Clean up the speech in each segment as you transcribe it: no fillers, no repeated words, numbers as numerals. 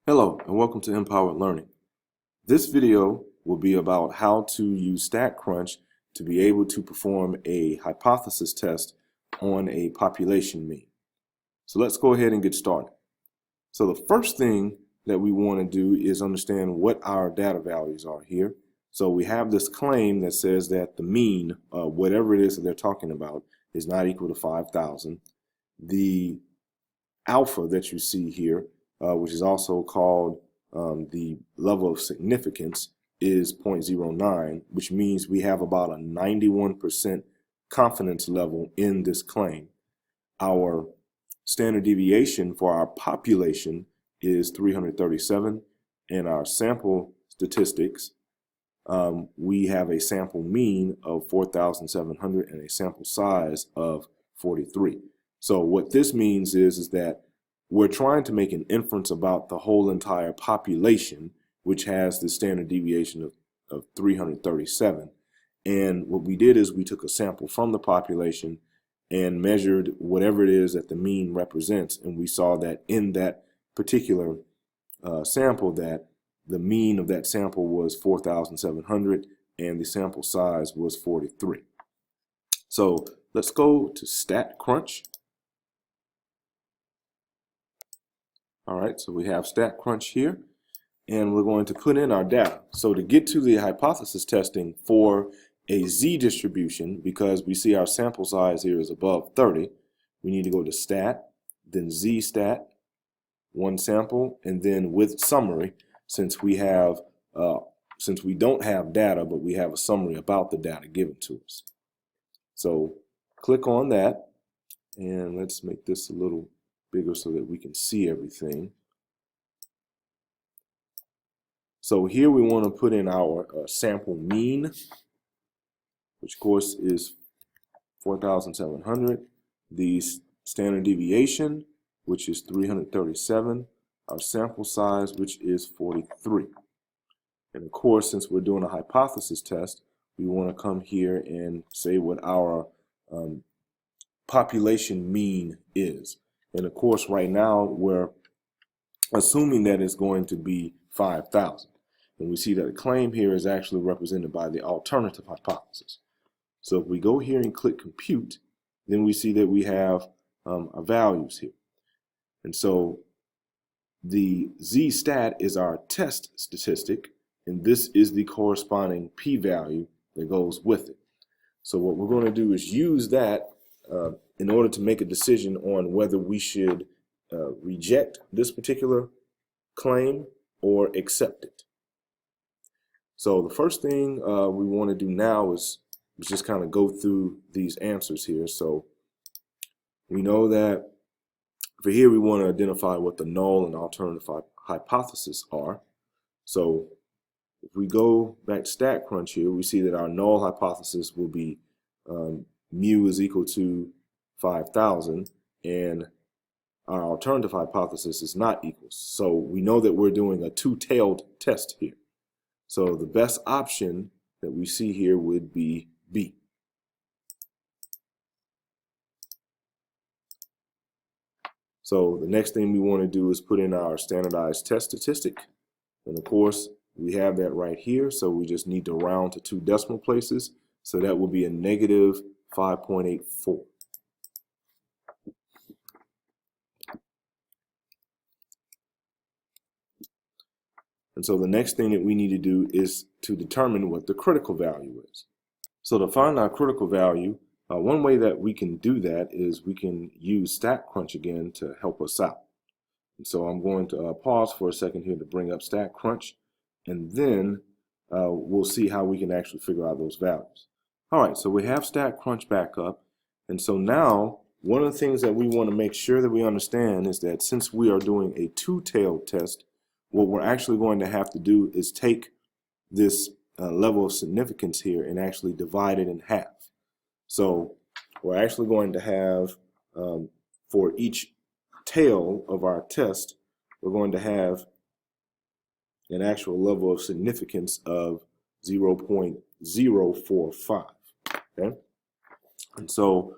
Hello and welcome to Empowered Learning. This video will be about how to use StatCrunch to be able to perform a hypothesis test on a population mean. So let's go ahead and get started. So the first thing that we want to do is understand what our data values are here. So we have this claim that says that the mean, whatever it is that they're talking about, is not equal to 5,000. The alpha that you see here, which is also called the level of significance, is 0.09, which means we have about a 91% confidence level in this claim. Our standard deviation for our population is 337, and our sample statistics, we have a sample mean of 4,700 and a sample size of 43. So what this means is that we're trying to make an inference about the whole entire population, which has the standard deviation of 337. And what we did is we took a sample from the population and measured whatever it is that the mean represents. And we saw that in that particular sample that the mean of that sample was 4,700 and the sample size was 43. So let's go to StatCrunch. All right, so we have StatCrunch here, and we're going to put in our data. So to get to the hypothesis testing for a Z distribution, because we see our sample size here is above 30, we need to go to Stat, then Z Stat, one sample, and then with summary, since we don't have data, but we have a summary about the data given to us. So click on that, and let's make this a little bigger so that we can see everything. So here we want to put in our sample mean, which of course is 4,700. The standard deviation, which is 337. Our sample size, which is 43. And of course, since we're doing a hypothesis test, we want to come here and say what our population mean is. And of course, right now, we're assuming that it's going to be 5,000. And we see that the claim here is actually represented by the alternative hypothesis. So if we go here and click compute, then we see that we have our values here. And so the Z-stat is our test statistic, and this is the corresponding p-value that goes with it. So what we're going to do is use that in order to make a decision on whether we should reject this particular claim or accept it. So the first thing we want to do now is just kind of go through these answers here. So we know that for here we want to identify what the null and alternative hypothesis are. So if we go back to StatCrunch here, we see that our null hypothesis will be mu is equal to 5,000, and our alternative hypothesis is not equal. So we know that we're doing a two-tailed test here. So the best option that we see here would be B. So the next thing we want to do is put in our standardized test statistic. And of course, we have that right here. So we just need to round to 2 decimal places. So that will be a negative 5.84. And so the next thing that we need to do is to determine what the critical value is. So to find our critical value, one way that we can do that is we can use StatCrunch again to help us out. And so I'm going to pause for a second here to bring up StatCrunch, and then we'll see how we can actually figure out those values. All right, so we have StatCrunch back up. And so now one of the things that we want to make sure that we understand is that since we are doing a two-tailed test, what we're actually going to have to do is take this level of significance here and actually divide it in half. So we're actually going to have, for each tail of our test, we're going to have an actual level of significance of 0.045. Okay? And so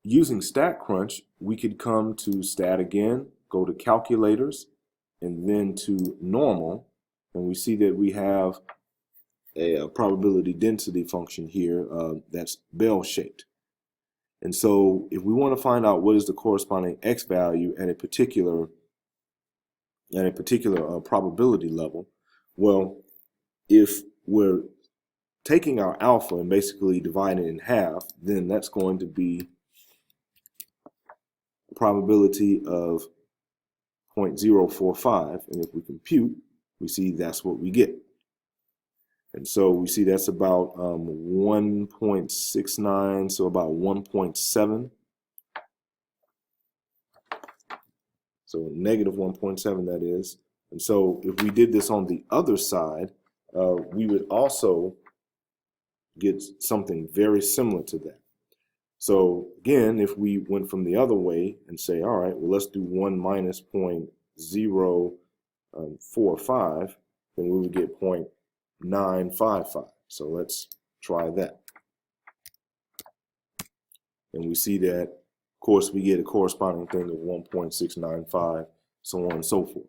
using StatCrunch, we could come to Stat again, go to Calculators, and then to normal, and we see that we have a probability density function here that's bell-shaped. And so if we want to find out what is the corresponding x value at a particular probability level, well, if we're taking our alpha and basically dividing it in half, then that's going to be a probability of 0.045, and if we compute, we see that's what we get. And so we see that's about 1.69, so about 1.7. So negative 1.7, that is. And so if we did this on the other side, we would also get something very similar to that. So again, if we went from the other way and say, all right, well, let's do 1 minus 0.045, then we would get 0.955. So let's try that. And we see that, of course, we get a corresponding thing of 1.695, so on and so forth.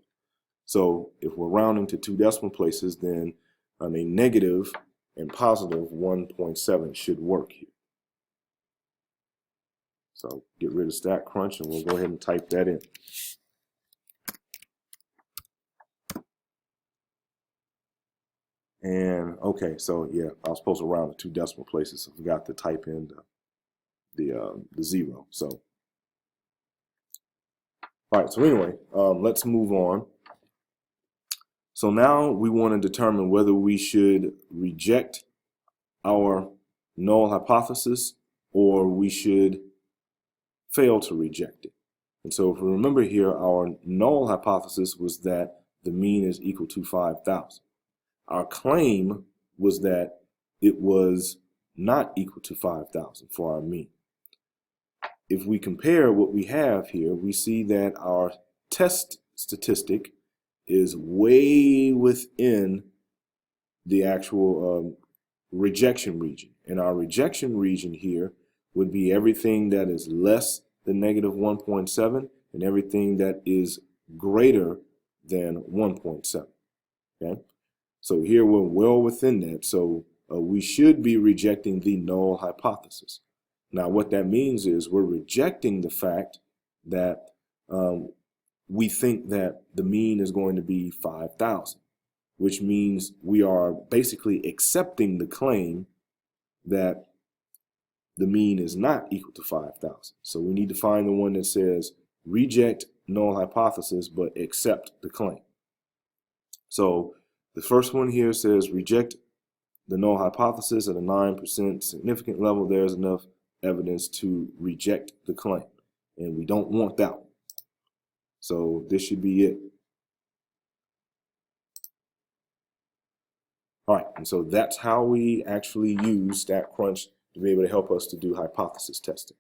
So if we're rounding to 2 decimal places, then a negative and positive 1.7 should work here. So get rid of StatCrunch, and we'll go ahead and type that in. And okay, so yeah, I was supposed to round to 2 decimal places, so I forgot to type in the 0. So all right, so anyway, let's move on. So now we want to determine whether we should reject our null hypothesis or we should fail to reject it. And so if we remember here, our null hypothesis was that the mean is equal to 5,000. Our claim was that it was not equal to 5,000 for our mean. If we compare what we have here, we see that our test statistic is way within the actual rejection region. And our rejection region here would be everything that is less than negative 1.7 and everything that is greater than 1.7. Okay? So here we're well within that. So we should be rejecting the null hypothesis. Now what that means is we're rejecting the fact that we think that the mean is going to be 5,000, which means we are basically accepting the claim that the mean is not equal to 5,000. So we need to find the one that says reject null hypothesis but accept the claim. So the first one here says reject the null hypothesis at a 9% significant level. There's enough evidence to reject the claim, and we don't want that one. So this should be it. All right, and so that's how we actually use StatCrunch to be able to help us to do hypothesis testing.